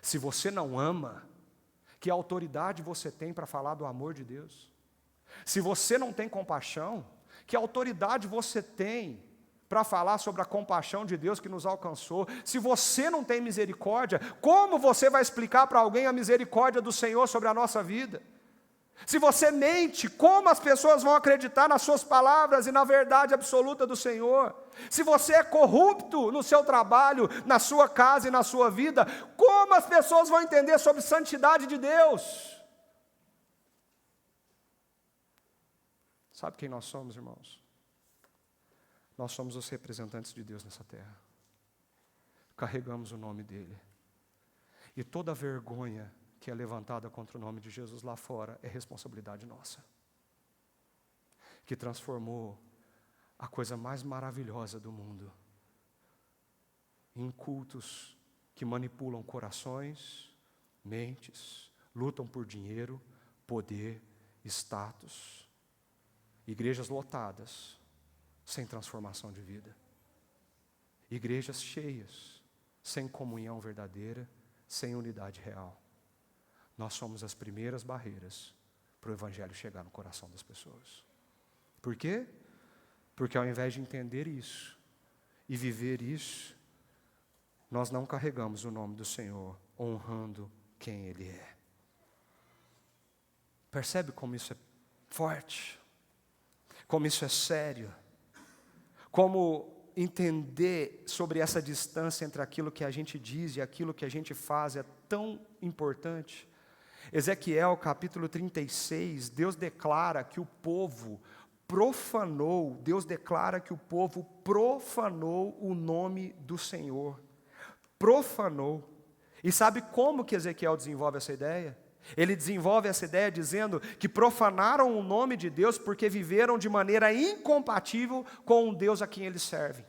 A: Se você não ama, que autoridade você tem para falar do amor de Deus? Se você não tem compaixão, que autoridade você tem para falar sobre a compaixão de Deus que nos alcançou? Se você não tem misericórdia, como você vai explicar para alguém a misericórdia do Senhor sobre a nossa vida? Se você mente, como as pessoas vão acreditar nas suas palavras e na verdade absoluta do Senhor? Se você é corrupto no seu trabalho, na sua casa e na sua vida, como as pessoas vão entender sobre santidade de Deus? Sabe quem nós somos, irmãos? Nós somos os representantes de Deus nessa terra. Carregamos o nome dEle. E toda vergonha que é levantada contra o nome de Jesus lá fora é responsabilidade nossa. Que transformou a coisa mais maravilhosa do mundo em cultos que manipulam corações, mentes, lutam por dinheiro, poder, status. Igrejas lotadas, sem transformação de vida. Igrejas cheias, sem comunhão verdadeira, sem unidade real. Nós somos as primeiras barreiras para o Evangelho chegar no coração das pessoas. Por quê? Porque ao invés de entender isso e viver isso, nós não carregamos o nome do Senhor, honrando quem Ele é. Percebe como isso é forte? Como isso é sério? Como entender sobre essa distância entre aquilo que a gente diz e aquilo que a gente faz é tão importante? Ezequiel capítulo 36, Deus declara que o povo profanou, Deus declara que o povo profanou o nome do Senhor. Profanou. E sabe como que Ezequiel desenvolve essa ideia? Ele desenvolve essa ideia dizendo que profanaram o nome de Deus porque viveram de maneira incompatível com o Deus a quem eles servem.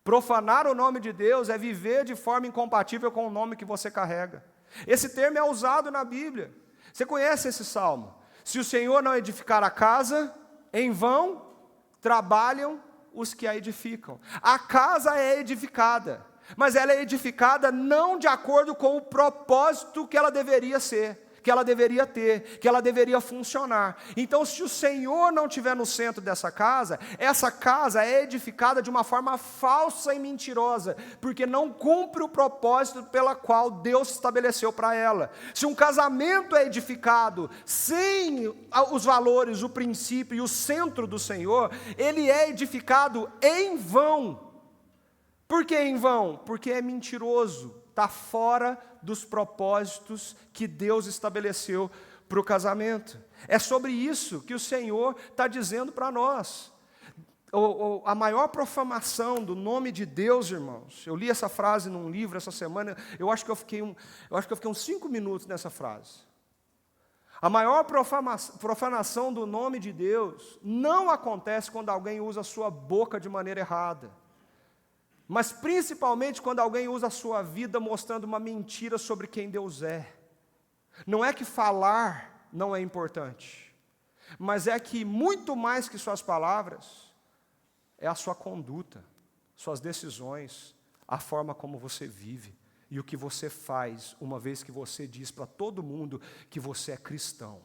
A: Profanar o nome de Deus é viver de forma incompatível com o nome que você carrega. Esse termo é usado na Bíblia. Você conhece esse salmo? Se o Senhor não edificar a casa, em vão trabalham os que a edificam. A casa é edificada, mas ela é edificada não de acordo com o propósito que ela deveria ser, que ela deveria ter, que ela deveria funcionar. Então, se o Senhor não estiver no centro dessa casa, essa casa é edificada de uma forma falsa e mentirosa, porque não cumpre o propósito pela qual Deus estabeleceu para ela. Se um casamento é edificado sem os valores, o princípio e o centro do Senhor, ele é edificado em vão. Por que em vão? Porque é mentiroso, está fora dos propósitos que Deus estabeleceu para o casamento. É sobre isso que o Senhor está dizendo para nós. A maior profanação do nome de Deus, irmãos, eu li essa frase num livro essa semana, eu acho que eu fiquei uns 5 minutos nessa frase. A maior profanação do nome de Deus não acontece quando alguém usa a sua boca de maneira errada, mas principalmente quando alguém usa a sua vida mostrando uma mentira sobre quem Deus é. Não é que falar não é importante, mas é que muito mais que suas palavras, é a sua conduta, suas decisões, a forma como você vive e o que você faz, uma vez que você diz para todo mundo que você é cristão.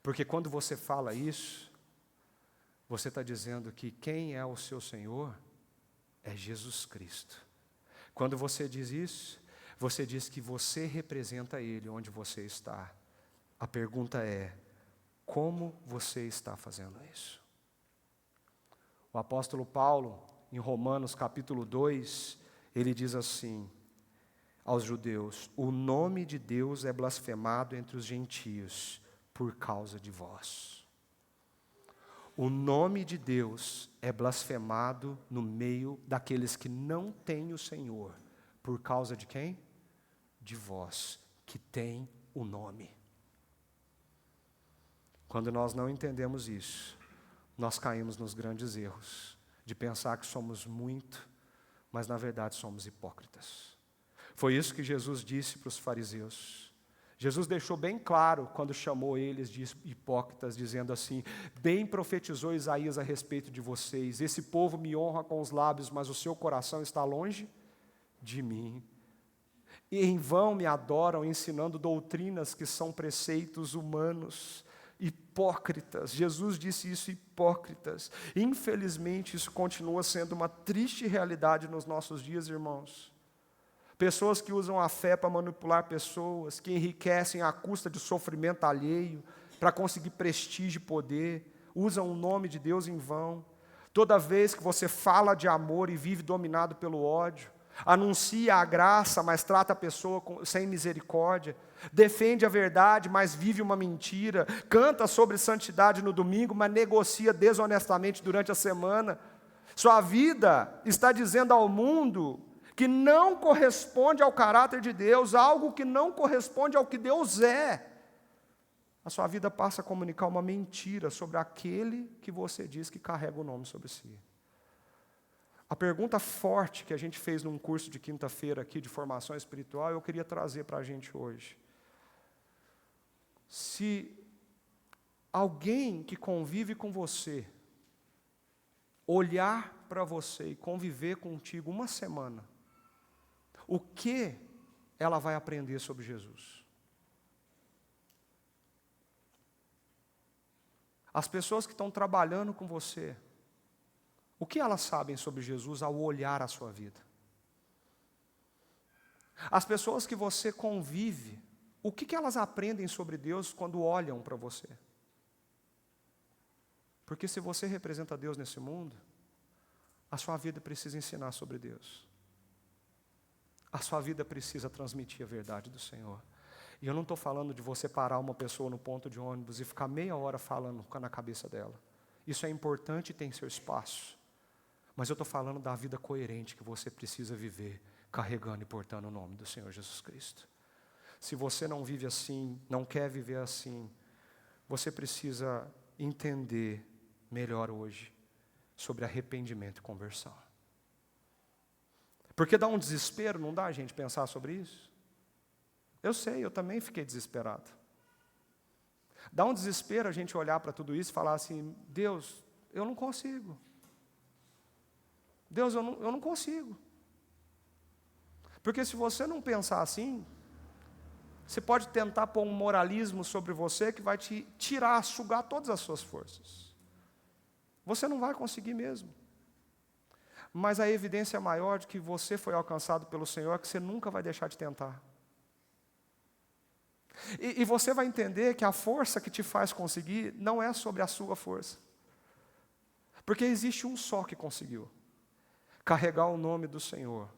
A: Porque quando você fala isso, você está dizendo que quem é o seu Senhor é Jesus Cristo. Quando você diz isso, você diz que você representa Ele onde você está. A pergunta é, como você está fazendo isso? O apóstolo Paulo, em Romanos capítulo 2, ele diz assim aos judeus: o nome de Deus é blasfemado entre os gentios por causa de vós. O nome de Deus é blasfemado no meio daqueles que não têm o Senhor. Por causa de quem? De vós, que tem o nome. Quando nós não entendemos isso, nós caímos nos grandes erros de pensar que somos muito, mas na verdade somos hipócritas. Foi isso que Jesus disse para os fariseus. Jesus deixou bem claro quando chamou eles de hipócritas, dizendo assim: bem profetizou Isaías a respeito de vocês, esse povo me honra com os lábios, mas o seu coração está longe de mim. E em vão me adoram, ensinando doutrinas que são preceitos humanos. Hipócritas, Jesus disse isso, hipócritas. Infelizmente isso continua sendo uma triste realidade nos nossos dias, irmãos. Pessoas que usam a fé para manipular pessoas, que enriquecem à custa de sofrimento alheio, para conseguir prestígio e poder, usam o nome de Deus em vão. Toda vez que você fala de amor e vive dominado pelo ódio, anuncia a graça, mas trata a pessoa sem misericórdia, defende a verdade, mas vive uma mentira, canta sobre santidade no domingo, mas negocia desonestamente durante a semana. Sua vida está dizendo ao mundo que não corresponde ao caráter de Deus, algo que não corresponde ao que Deus é. A sua vida passa a comunicar uma mentira sobre aquele que você diz que carrega o nome sobre si. A pergunta forte que a gente fez num curso de quinta-feira aqui de formação espiritual, eu queria trazer para a gente hoje. Se alguém que convive com você, olhar para você e conviver contigo uma semana, o que ela vai aprender sobre Jesus? As pessoas que estão trabalhando com você, o que elas sabem sobre Jesus ao olhar a sua vida? As pessoas que você convive, o que elas aprendem sobre Deus quando olham para você? Porque se você representa Deus nesse mundo, a sua vida precisa ensinar sobre Deus. A sua vida precisa transmitir a verdade do Senhor. E eu não estou falando de você parar uma pessoa no ponto de ônibus e ficar meia hora falando na cabeça dela. Isso é importante e tem seu espaço. Mas eu estou falando da vida coerente que você precisa viver, carregando e portando o nome do Senhor Jesus Cristo. Se você não vive assim, não quer viver assim, você precisa entender melhor hoje sobre arrependimento e conversão. Porque dá um desespero, não dá a gente pensar sobre isso? Eu sei, eu também fiquei desesperado. Dá um desespero a gente olhar para tudo isso e falar assim, Deus, eu não consigo. Deus, eu não consigo. Porque se você não pensar assim, você pode tentar pôr um moralismo sobre você que vai te tirar, sugar todas as suas forças. Você não vai conseguir mesmo. Mas a evidência maior de que você foi alcançado pelo Senhor é que você nunca vai deixar de tentar. E você vai entender que a força que te faz conseguir não é sobre a sua força. Porque existe um só que conseguiu carregar o nome do Senhor,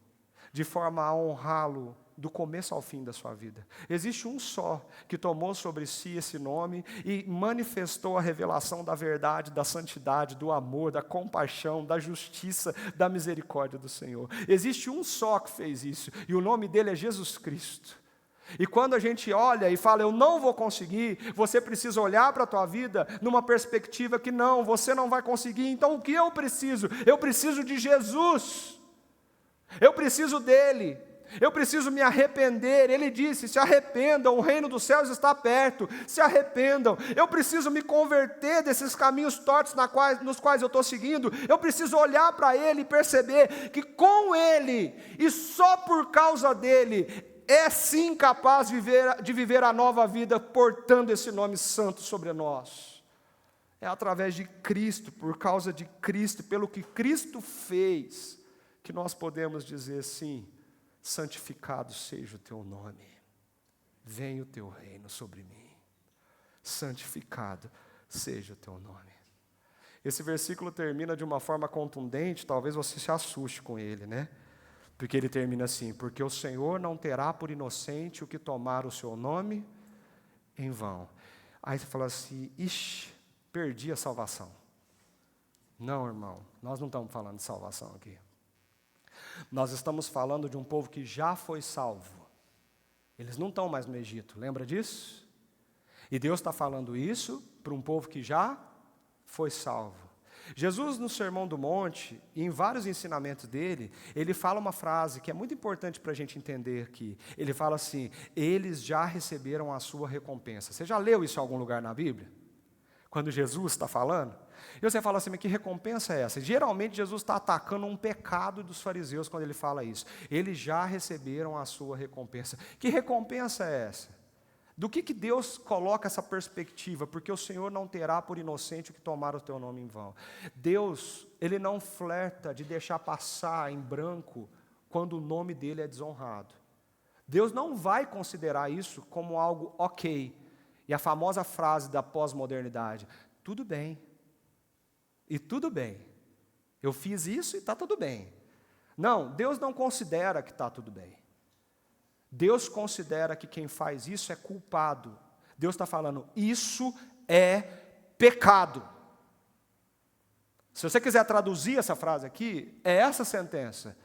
A: de forma a honrá-lo do começo ao fim da sua vida. Existe um só que tomou sobre si esse nome e manifestou a revelação da verdade, da santidade, do amor, da compaixão, da justiça, da misericórdia do Senhor. Existe um só que fez isso, e o nome dele é Jesus Cristo. E quando a gente olha e fala, eu não vou conseguir, você precisa olhar para a tua vida numa perspectiva que não, você não vai conseguir. Então o que eu preciso? Eu preciso de Jesus. Eu preciso dele. Eu preciso me arrepender. Ele disse, se arrependam, o reino dos céus está perto. Se arrependam. Eu preciso me converter desses caminhos tortos nos quais eu estou seguindo. Eu preciso olhar para ele e perceber que com ele e só por causa dele é sim capaz de viver a nova vida, portando esse nome santo sobre nós. É através de Cristo, por causa de Cristo, pelo que Cristo fez, que nós podemos dizer sim, santificado seja o teu nome, venha o teu reino sobre mim, santificado seja o teu nome. Esse versículo termina de uma forma contundente, talvez você se assuste com ele, né? Porque ele termina assim, porque o Senhor não terá por inocente o que tomar o seu nome em vão. Aí você fala assim, ixi, perdi a salvação. Não, irmão, nós não estamos falando de salvação aqui. Nós estamos falando de um povo que já foi salvo. Eles não estão mais no Egito, lembra disso? E Deus está falando isso para um povo que já foi salvo. Jesus, no Sermão do Monte, e em vários ensinamentos dele, ele fala uma frase que é muito importante para a gente entender aqui. Ele fala assim, eles já receberam a sua recompensa. Você já leu isso em algum lugar na Bíblia? Quando Jesus está falando? E você fala assim, mas que recompensa é essa? Geralmente Jesus está atacando um pecado dos fariseus quando ele fala isso. Eles já receberam a sua recompensa. Que recompensa é essa? Do que Deus coloca essa perspectiva? Porque o Senhor não terá por inocente o que tomar o teu nome em vão. Deus, ele não flerta de deixar passar em branco quando o nome dele é desonrado. Deus não vai considerar isso como algo ok. E a famosa frase da pós-modernidade, tudo bem. E tudo bem. Eu fiz isso e está tudo bem. Não, Deus não considera que está tudo bem. Deus considera que quem faz isso é culpado. Deus está falando, isso é pecado. Se você quiser traduzir essa frase aqui, é essa sentença.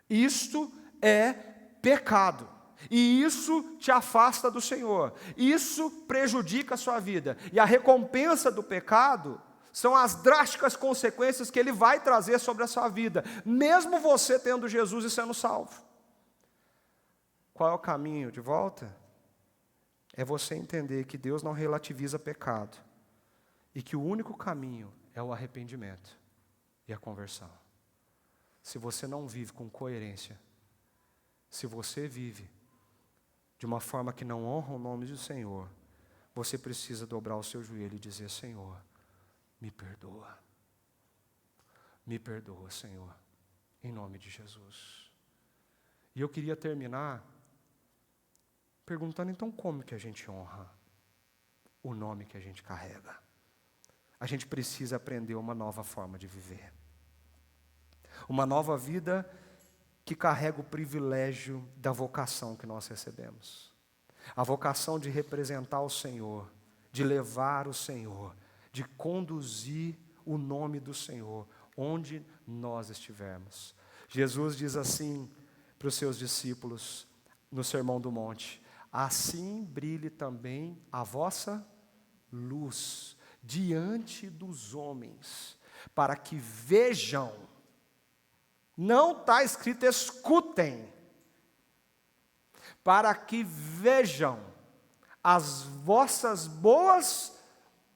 A: Isto é pecado. E isso te afasta do Senhor. Isso prejudica a sua vida. E a recompensa do pecado são as drásticas consequências que ele vai trazer sobre a sua vida, mesmo você tendo Jesus e sendo salvo. Qual é o caminho de volta? É você entender que Deus não relativiza pecado e que o único caminho é o arrependimento e a conversão. Se você não vive com coerência, se você vive de uma forma que não honra o nome do Senhor, você precisa dobrar o seu joelho e dizer, Senhor, me perdoa. Me perdoa, Senhor, em nome de Jesus. E eu queria terminar perguntando, então, como que a gente honra o nome que a gente carrega? A gente precisa aprender uma nova forma de viver. Uma nova vida que carrega o privilégio da vocação que nós recebemos. a vocação de representar o Senhor, de levar o Senhor, de conduzir o nome do Senhor, onde nós estivermos. Jesus diz assim para os seus discípulos, no Sermão do Monte: assim brilhe também a vossa luz diante dos homens, para que vejam, não está escrito escutem, para que vejam as vossas boas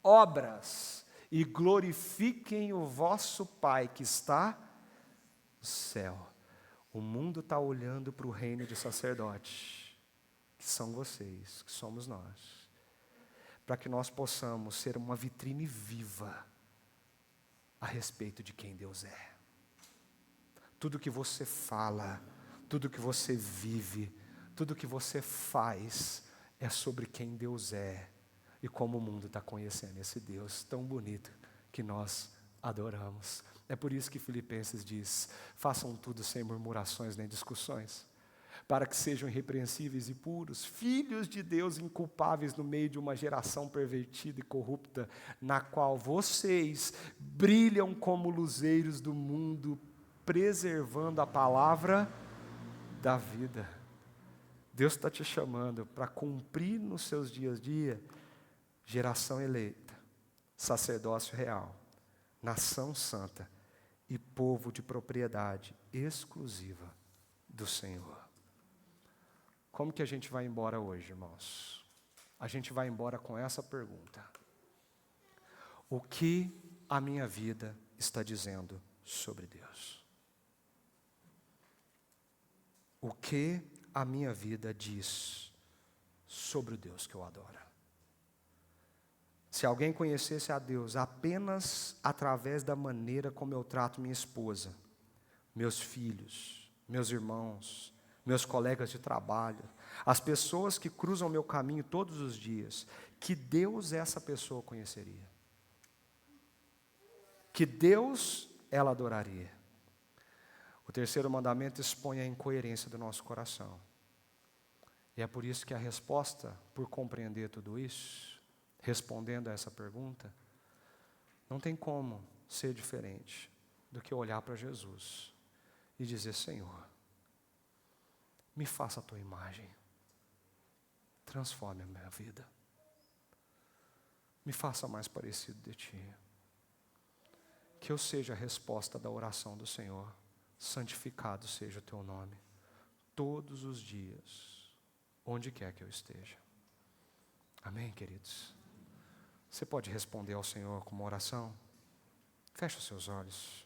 A: obras e glorifiquem o vosso Pai que está no céu. O mundo está olhando para o reino de sacerdote, que são vocês, que somos nós, para que nós possamos ser uma vitrine viva a respeito de quem Deus é. Tudo que você fala, tudo que você vive, tudo que você faz é sobre quem Deus é e como o mundo está conhecendo esse Deus tão bonito que nós adoramos. É por isso que Filipenses diz: façam tudo sem murmurações nem discussões, para que sejam irrepreensíveis e puros, filhos de Deus inculpáveis no meio de uma geração pervertida e corrupta, na qual vocês brilham como luzeiros do mundo, preservando a palavra da vida. Deus está te chamando para cumprir nos seus dias a dia, geração eleita, sacerdócio real, nação santa e povo de propriedade exclusiva do Senhor. Como que a gente vai embora hoje, irmãos? A gente vai embora com essa pergunta: o que a minha vida está dizendo sobre Deus? O que a minha vida diz sobre o Deus que eu adoro? Se alguém conhecesse a Deus apenas através da maneira como eu trato minha esposa, meus filhos, meus irmãos, meus colegas de trabalho, as pessoas que cruzam meu caminho todos os dias, que Deus essa pessoa conheceria? Que Deus ela adoraria? O terceiro mandamento expõe a incoerência do nosso coração. E é por isso que a resposta, por compreender tudo isso, respondendo a essa pergunta, não tem como ser diferente do que olhar para Jesus e dizer: Senhor, me faça a tua imagem, transforme a minha vida, me faça mais parecido de ti, que eu seja a resposta da oração do Senhor: santificado seja o teu nome, todos os dias, onde quer que eu esteja. Amém, queridos? Você pode responder ao Senhor com uma oração? Feche os seus olhos.